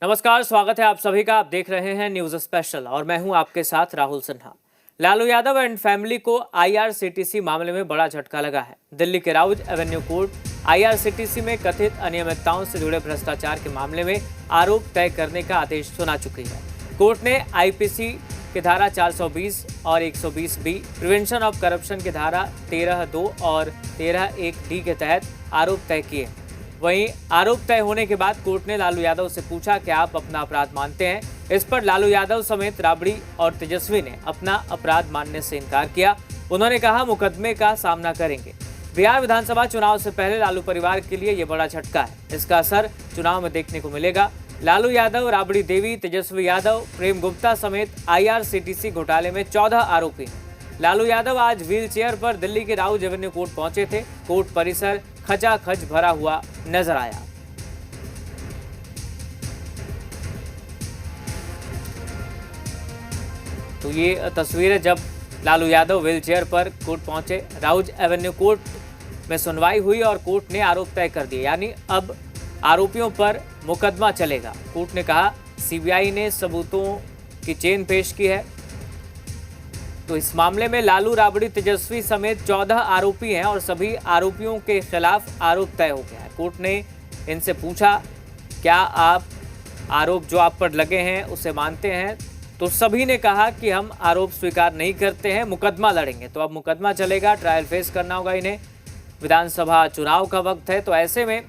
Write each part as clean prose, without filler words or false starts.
नमस्कार, स्वागत है आप सभी का। आप देख रहे हैं न्यूज स्पेशल और मैं हूं आपके साथ राहुल सिन्हा। लालू यादव एंड फैमिली को आईआरसीटीसी मामले में बड़ा झटका लगा है। दिल्ली के राउज एवेन्यू कोर्ट आईआरसीटीसी में कथित अनियमितताओं से जुड़े भ्रष्टाचार के मामले में आरोप तय करने का आदेश सुना चुकी है। कोर्ट ने आईपीसी की धारा 420 और 120 बी, प्रिवेंशन ऑफ करप्शन की धारा 13(2) और 13(1) डी के तहत आरोप तय किए। वहीं आरोप तय होने के बाद कोर्ट ने लालू यादव से पूछा कि आप अपना अपराध मानते हैं। इस पर लालू यादव समेत राबड़ी और तेजस्वी ने अपना अपराध मानने से इनकार किया। उन्होंने कहा मुकदमे का सामना करेंगे। बिहार विधानसभा चुनाव से पहले लालू परिवार के लिए ये बड़ा झटका है। इसका असर चुनाव में देखने को मिलेगा। लालू यादव, राबड़ी देवी, तेजस्वी यादव, प्रेम गुप्ता समेत आईआरसीटीसी घोटाले में 14 आरोपी हैं। लालू यादव आज व्हील चेयर पर दिल्ली के राउज एवेन्यू कोर्ट पहुंचे थे। कोर्ट परिसर खचाखच भरा हुआ नजर आया। तो ये तस्वीर है जब लालू यादव व्हील चेयर पर कोर्ट पहुंचे। राउज एवेन्यू कोर्ट में सुनवाई हुई और कोर्ट ने आरोप तय कर दिए, यानी अब आरोपियों पर मुकदमा चलेगा। कोर्ट ने कहा सीबीआई ने सबूतों की चेन पेश की है। तो इस मामले में लालू, राबड़ी, तेजस्वी समेत 14 आरोपी हैं और सभी आरोपियों के खिलाफ आरोप तय हो गया है। कोर्ट ने इनसे पूछा क्या आप आरोप जो आप पर लगे हैं उसे मानते हैं, तो सभी ने कहा कि हम आरोप स्वीकार नहीं करते हैं, मुकदमा लड़ेंगे। तो अब मुकदमा चलेगा, ट्रायल फेस करना होगा इन्हें। विधानसभा चुनाव का वक्त है, तो ऐसे में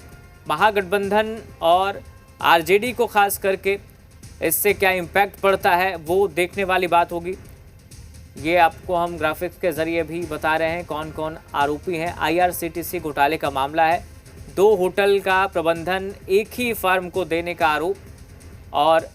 महागठबंधन और आरजेडी को खास करके इससे क्या इम्पैक्ट पड़ता है वो देखने वाली बात होगी। ये आपको हम ग्राफिक्स के जरिए भी बता रहे हैं कौन कौन आरोपी हैं। आईआरसीटीसी घोटाले का मामला है। 2 होटल का प्रबंधन एक ही फर्म को देने का आरोप और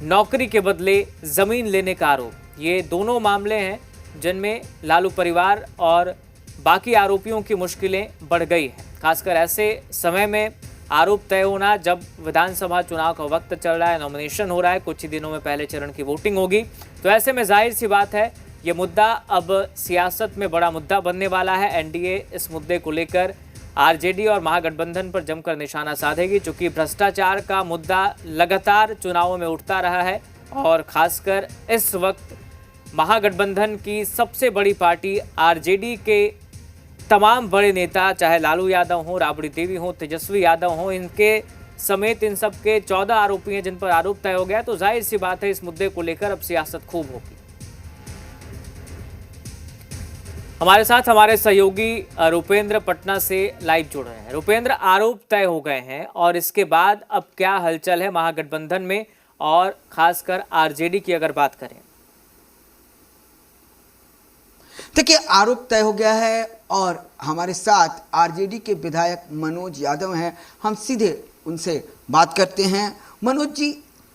नौकरी के बदले ज़मीन लेने का आरोप। ये दोनों मामले हैं जिनमें लालू परिवार और बाकी आरोपियों की मुश्किलें बढ़ गई हैं। खासकर ऐसे समय में आरोप तय होना जब विधानसभा चुनाव का वक्त चल रहा है, नॉमिनेशन हो रहा है, कुछ ही दिनों में पहले चरण की वोटिंग होगी। तो ऐसे में जाहिर सी बात है ये मुद्दा अब सियासत में बड़ा मुद्दा बनने वाला है। एनडीए इस मुद्दे को लेकर आरजेडी और महागठबंधन पर जमकर निशाना साधेगी, चूंकि भ्रष्टाचार का मुद्दा लगातार चुनावों में उठता रहा है और खासकर इस वक्त महागठबंधन की सबसे बड़ी पार्टी आरजेडी के तमाम बड़े नेता, चाहे लालू यादव हों, राबड़ी देवी हों, तेजस्वी यादव हों, इनके समेत इन सब के 14 आरोपी हैं जिन पर आरोप तय हो गया। तो जाहिर सी बात है इस मुद्दे को लेकर अब सियासत खूब होगी। हमारे साथ हमारे सहयोगी रुपेंद्र पटना से लाइव जुड़ रहे हैं। रुपेंद्र, आरोप तय हो गए हैं और इसके बाद अब क्या हलचल है महागठबंधन में और खासकर आरजेडी की अगर बात करें? देखिए, आरोप तय हो गया है और हमारे साथ आरजेडी के विधायक मनोज यादव हैं। हम सीधे उनसे बात करते हैं। मनोज जी,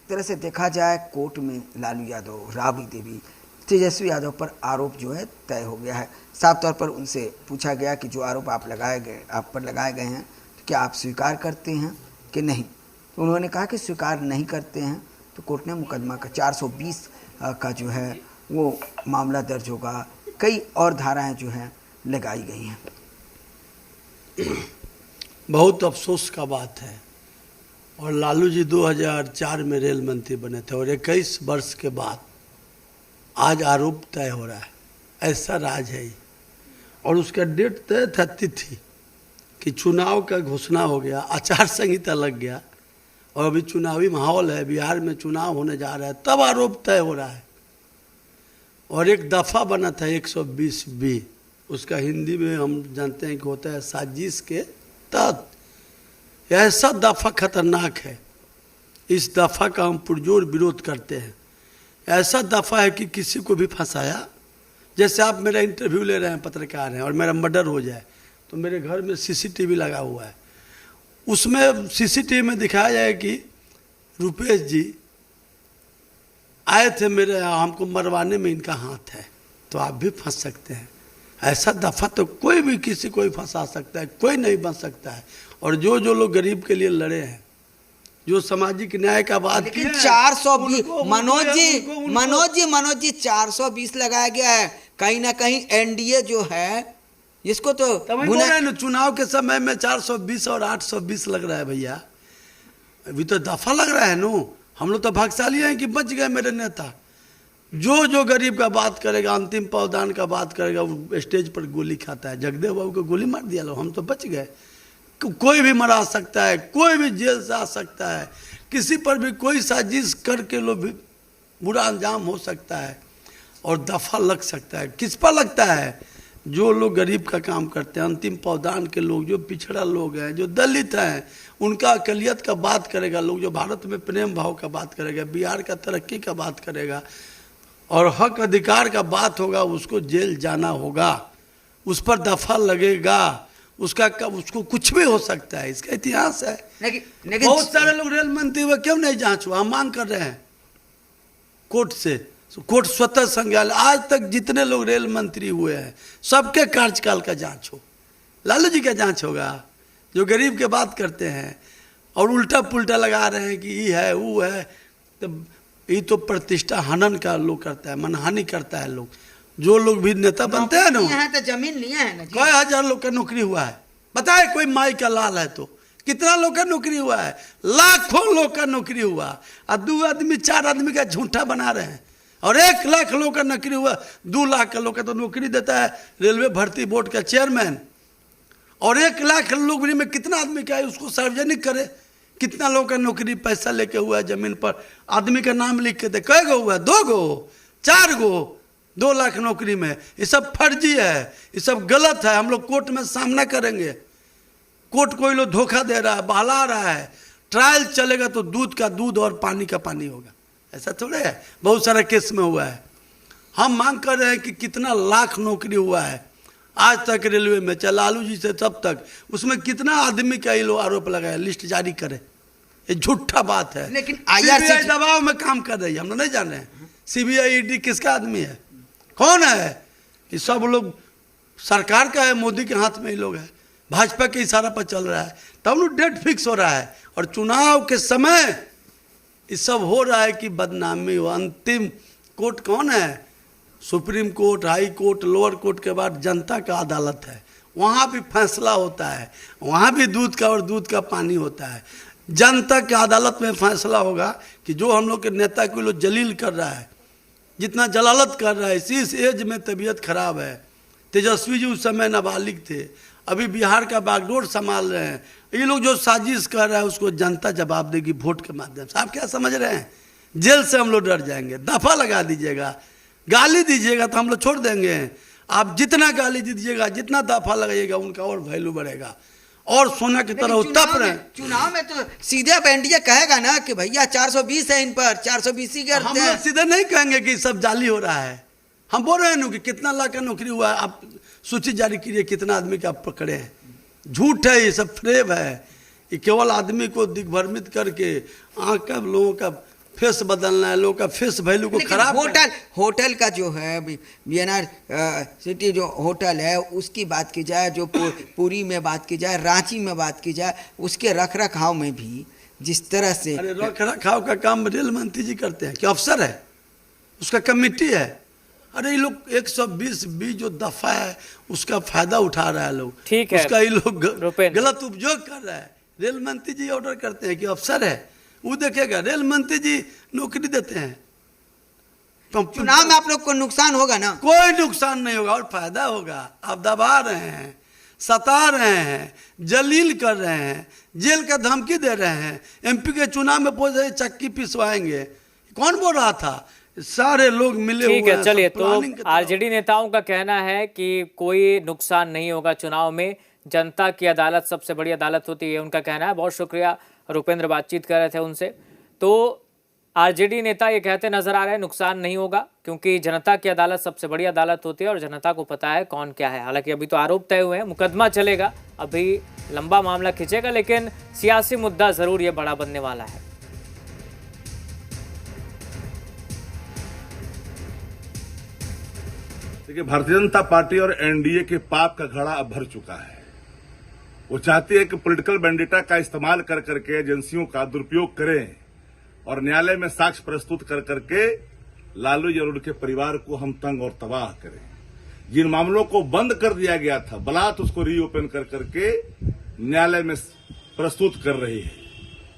तरह से देखा जाए कोर्ट में लालू यादव, राबड़ी देवी, तेजस्वी यादव पर आरोप जो है तय हो गया है। साफ तौर पर उनसे पूछा गया कि जो आरोप आप पर लगाए गए हैं तो क्या आप स्वीकार करते हैं कि नहीं। तो उन्होंने कहा कि स्वीकार नहीं करते हैं। तो कोर्ट ने मुकदमा का 420 का जो है वो मामला दर्ज होगा। कई और धाराएं जो हैं लगाई गई हैं। बहुत अफसोस का बात है। और लालू जी 2004 में रेल मंत्री बने थे और 21 वर्ष के बाद आज आरोप तय हो रहा है। ऐसा राज है। और उसका डेट तय था, तिथि कि चुनाव का घोषणा हो गया, आचार संहिता लग गया और अभी चुनावी माहौल है, बिहार में चुनाव होने जा रहा है, तब आरोप तय हो रहा है। और एक दफ़ा बना था 120 बी, उसका हिंदी में हम जानते हैं कि होता है साजिश के तहत। ऐसा दफ़ा खतरनाक है, इस दफ़ा का हम पुरजोर विरोध करते हैं। ऐसा दफ़ा है कि किसी को भी फंसाया, जैसे आप मेरा इंटरव्यू ले रहे हैं, पत्रकार हैं, और मेरा मर्डर हो जाए तो मेरे घर में सीसीटीवी लगा हुआ है, उसमें सीसीटीवी में दिखाया जाए कि रुपेश जी आए थे मेरे, हमको मरवाने में इनका हाथ है, तो आप भी फंस सकते हैं। ऐसा दफ़ा तो कोई भी किसी को भी फंसा सकता है, कोई नहीं बन सकता है। और जो लोग गरीब के लिए लड़े हैं, जो सामाजिक न्याय का बात किया, 420 मनोज जी 420 लगाया गया है। कहीं ना कहीं एनडीए जो है इसको तो चुनाव के समय में 420 और 820 लग रहा है भैया। अभी तो दफा लग रहा है नो। हम लोग तो भाग्यशाली हैं कि बच गए मेरे नेता। जो गरीब का बात करेगा, अंतिम पौदान का बात करेगा, वो स्टेज पर गोली खाता है। जगदेव बाबू को गोली मार दिया लोग, हम तो बच गए। कोई भी मरा सकता है, कोई भी जेल से आ सकता है, किसी पर भी कोई साजिश करके लोग भी बुरा अंजाम हो सकता है और दफा लग सकता है। किस पर लगता है? जो लोग गरीब का काम करते हैं, अंतिम पौदान के लोग, जो पिछड़ा लोग हैं, जो दलित हैं, उनका अकलियत का बात करेगा लोग, जो भारत में प्रेम भाव का बात करेगा, बिहार का तरक्की का बात करेगा और हक अधिकार का बात होगा, उसको जेल जाना होगा, उस पर दफा लगेगा। उसको कुछ भी हो सकता है, इसका इतिहास है। लेकिन बहुत सारे लोग रेल मंत्री हुए, क्यों नहीं जांच हुआ? हम मांग कर रहे हैं कोर्ट से, कोर्ट स्वतः संज्ञान। आज तक जितने लोग रेल मंत्री हुए हैं सबके कार्यकाल का जांच हो। लालू जी का जांच होगा, जो गरीब के बात करते हैं और उल्टा पुल्टा लगा रहे हैं कि ये है वो है, तो ये तो प्रतिष्ठा हनन का लोग करता है, मनहानि करता है लोग। जो लोग भी नेता बनते हैं ना, यहाँ तो जमीन लिया है ना जी। कई हजार लोग का नौकरी हुआ है। बताए कोई माई का लाल है तो कितना लोग का नौकरी हुआ है? लाखों लोग का नौकरी हुआ। और 2 आदमी 4 आदमी का झूठा बना रहे हैं और 1 लाख लोग का नौकरी हुआ। 2 लाख का लोग का तो नौकरी देता है रेलवे भर्ती बोर्ड का चेयरमैन। और 1 लाख लोग में कितना आदमी का है, उसको सार्वजनिक करे। कितना लोग का नौकरी पैसा लेके हुआ है, जमीन पर आदमी का नाम लिख के दे। कै गो हुआ? 2 गो 4 गो 2 लाख नौकरी में। ये सब फर्जी है, ये सब गलत है। हम लोग कोर्ट में सामना करेंगे। कोर्ट कोई लोग धोखा दे रहा है, बहला रहा है। ट्रायल चलेगा तो दूध का दूध और पानी का पानी होगा। ऐसा थोड़े है, बहुत सारा केस में हुआ है। हम मांग कर रहे हैं कि कितना लाख नौकरी हुआ है आज तक रेलवे में, चाहे लालू जी से तब तक। उसमें कितना आदमी का ये लोग आरोप लगाया, लिस्ट जारी करे। ये झूठा बात है। लेकिन सीबीआई दबाव में काम कर रही है, हम लोग नहीं जान रहे हैं। सीबीआई ईडी किसका आदमी है, कौन है? ये सब लोग सरकार का है, मोदी के हाथ में ही लोग है, भाजपा के इशारा पर चल रहा है। तब लोग डेट फिक्स हो रहा है और चुनाव के समय ये सब हो रहा है कि बदनामी हो। अंतिम कोर्ट कौन है? Supreme court, high court, lower court के बाद जनता का अदालत है। वहाँ भी फैसला होता है, वहाँ भी दूध का और दूध का पानी होता है। जनता की अदालत में फैसला होगा कि जो हम लोग के नेता को लोग जलील कर रहा है, जितना जलालत कर रहा है, इस एज में तबीयत खराब है। तेजस्वी जी उस समय नाबालिग थे, अभी बिहार का बागडोर संभाल रहे हैं। ये लोग जो साजिश कर रहा है उसको जनता जवाब देगी वोट के माध्यम से। आप क्या समझ रहे हैं? जेल से हम लोग डर जाएंगे। दफा लगा दीजिएगा, गाली दीजिएगा तो हम लोग छोड़ देंगे। आप जितना गाली दीजिएगा, जितना दफा लगाइएगा, उनका और वैल्यू बढ़ेगा और सोना की तरह तप रहे। चुनाव में तो सीधे बैंडिया कहेगा ना कि भैया 420 है इन पर, 420 ही करते हैं। हम सीधे नहीं कहेंगे कि सब जाली हो रहा है। हम बोल रहे हैं कि कितना लाख का नौकरी हुआ है, आप सूची जारी कीजिए कितना आदमी का आप पकड़े हैं। झूठ है, ये सब फ्रेब है। ये केवल आदमी को दिग्भ्रमित करके आँख का लोगों का फेस बदलना है, लोगों का फेस वैल्यू को खराब। होटल का जो है बीएनआर सिटी जो होटल है उसकी बात की जाए, जो पुरी में बात की जाए, रांची में बात की जाए, उसके रख रखाव में भी जिस तरह से। अरे रख रखाव का काम रेल मंत्री जी करते हैं कि अफसर है, उसका कमेटी है। अरे ये लोग 120 जो दफा है उसका फायदा उठा रहा है लोग, ठीक है, उसका ये लोग गलत उपयोग कर रहा है। रेल मंत्री जी ऑर्डर करते हैं कि अफसर है वो देखेगा, रेल मंत्री जी नौकरी देते हैं। चुनाव में आप लोग को नुकसान होगा ना? कोई नुकसान नहीं होगा और फायदा होगा। आप दबा रहे हैं, सता रहे हैं, जलील कर रहे हैं, जेल का धमकी दे रहे हैं। एमपी के चुनाव में पहुंचे चक्की पिसवाएंगे, कौन बोल रहा था? सारे लोग मिले हुए हैं। ठीक है, चलिए, तो आरजेडी नेताओं का कहना है कि कोई नुकसान नहीं होगा चुनाव में, जनता की अदालत सबसे बड़ी अदालत होती है, उनका कहना है। बहुत शुक्रिया, रुपेंद्र बातचीत कर रहे थे उनसे। तो आरजेडी नेता ये कहते नजर आ रहे हैं नुकसान नहीं होगा, क्योंकि जनता की अदालत सबसे बड़ी अदालत होती है और जनता को पता है कौन क्या है। हालांकि अभी तो आरोप तय हुए हैं, मुकदमा चलेगा, अभी लंबा मामला खिंचेगा, लेकिन सियासी मुद्दा जरूर ये बड़ा बनने वाला है। देखिए, भारतीय जनता पार्टी और एनडीए के पाप का घड़ा अब भर चुका है। वो चाहती है कि पॉलिटिकल वेंडिटा का इस्तेमाल कर करके एजेंसियों का दुरुपयोग करें और न्यायालय में साक्ष्य प्रस्तुत कर करके लालू जी और उनके परिवार को हम तंग और तबाह करें। जिन मामलों को बंद कर दिया गया था, बलात् उसको रीओपन कर करके न्यायालय में प्रस्तुत कर रही है।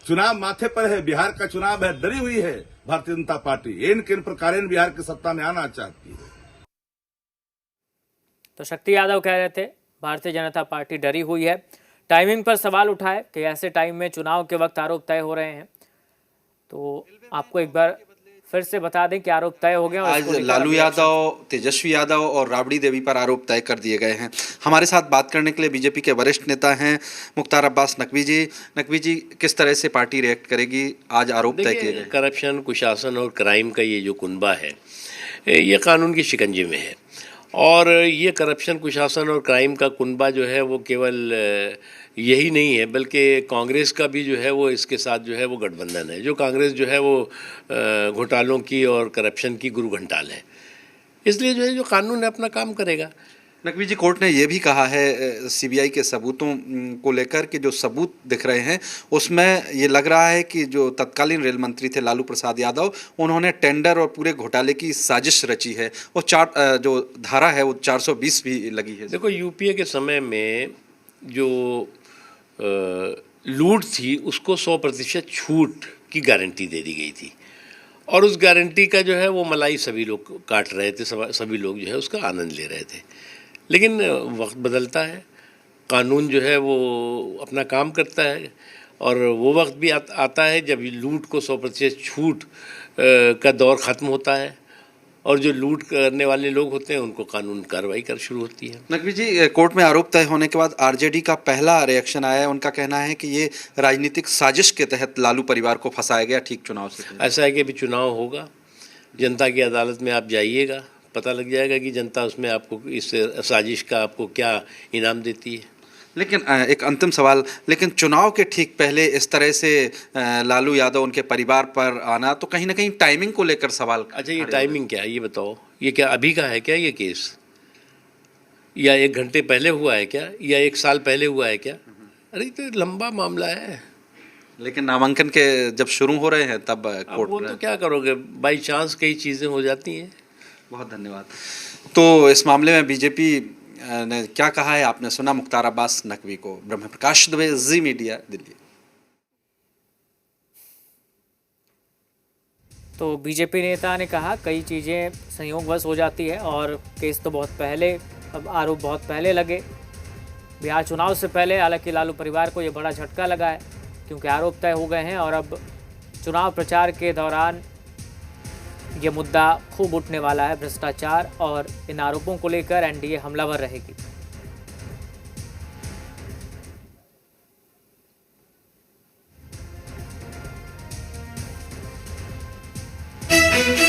चुनाव माथे पर है, बिहार का चुनाव है, डरी हुई है भारतीय जनता पार्टी। इन किन प्रकार बिहार की सत्ता में आना चाहती है। तो शक्ति यादव कह रहे थे भारतीय जनता पार्टी डरी हुई है। टाइमिंग पर सवाल उठाए कि ऐसे टाइम में चुनाव के वक्त आरोप तय हो रहे हैं। तो आपको एक बार फिर से बता दें कि आरोप तय हो गए और आज लालू यादव, तेजस्वी यादव और राबड़ी देवी पर आरोप तय कर दिए गए हैं। हमारे साथ बात करने के लिए बीजेपी के वरिष्ठ नेता हैं मुख्तार अब्बास नकवी जी। नकवी जी, किस तरह से पार्टी रिएक्ट करेगी? आज आरोप तय किए गए। करप्शन, कुशासन और क्राइम का ये जो कुनबा है, ये कानून के शिकंजे में है। और ये करप्शन, कुशासन और क्राइम का कुनबा जो है वो केवल यही नहीं है, बल्कि कांग्रेस का भी जो है वो इसके साथ जो है वो गठबंधन है। जो कांग्रेस जो है वो घोटालों की और करप्शन की गुरु घंटाल है। इसलिए जो है जो कानून है अपना काम करेगा। नकवी जी, कोर्ट ने यह भी कहा है सीबीआई के सबूतों को लेकर कि जो सबूत दिख रहे हैं उसमें ये लग रहा है कि जो तत्कालीन रेल मंत्री थे लालू प्रसाद यादव, उन्होंने टेंडर और पूरे घोटाले की साजिश रची है। और जो धारा है वो 420 भी लगी है। देखो, यूपीए के समय में जो लूट थी उसको 100% छूट की गारंटी दे दी गई थी और उस गारंटी का जो है वो मलाई सभी लोग काट रहे थे, सभी लोग जो है उसका आनंद ले रहे थे। लेकिन वक्त बदलता है, कानून जो है वो अपना काम करता है और वो वक्त भी आता है जब लूट को 100% छूट का दौर ख़त्म होता है और जो लूट करने वाले लोग होते हैं उनको कानून कार्रवाई कर शुरू होती है। नकवी जी, कोर्ट में आरोप तय होने के बाद आरजेडी का पहला रिएक्शन आया है। उनका कहना है कि ये राजनीतिक साजिश के तहत लालू परिवार को फंसाया गया ठीक चुनाव से पहले। ऐसा है कि अभी चुनाव होगा, जनता की अदालत में आप जाइएगा, पता लग जाएगा कि जनता उसमें आपको इस साजिश का आपको क्या इनाम देती है। लेकिन एक अंतिम सवाल, लेकिन चुनाव के ठीक पहले इस तरह से लालू यादव उनके परिवार पर आना तो कहीं ना कहीं टाइमिंग को लेकर सवाल। अच्छा, ये टाइमिंग क्या है ये बताओ? ये क्या अभी का है क्या ये केस? या 1 घंटे पहले हुआ है क्या? या 1 साल पहले हुआ है क्या? अरे तो लंबा मामला है। लेकिन नामांकन के जब शुरू हो रहे हैं तब कोर्ट वो तो क्या करोगे, बाई चांस कई चीज़ें हो जाती हैं। बहुत धन्यवाद। तो इस मामले में बीजेपी ने क्या कहा है आपने सुना मुख्तार अब्बास नकवी को। ब्रह्म प्रकाश दुबे, जी मीडिया, दिल्ली। तो बीजेपी नेता ने कहा कई चीज़ें संयोगवश हो जाती है और केस तो बहुत पहले, अब आरोप बहुत पहले लगे, बिहार चुनाव से पहले। हालांकि लालू परिवार को ये बड़ा झटका लगा है क्योंकि आरोप तय हो गए हैं और अब चुनाव प्रचार के दौरान ये मुद्दा खूब उठने वाला है, भ्रष्टाचार, और इन आरोपों को लेकर एनडीए हमलावर रहेगी।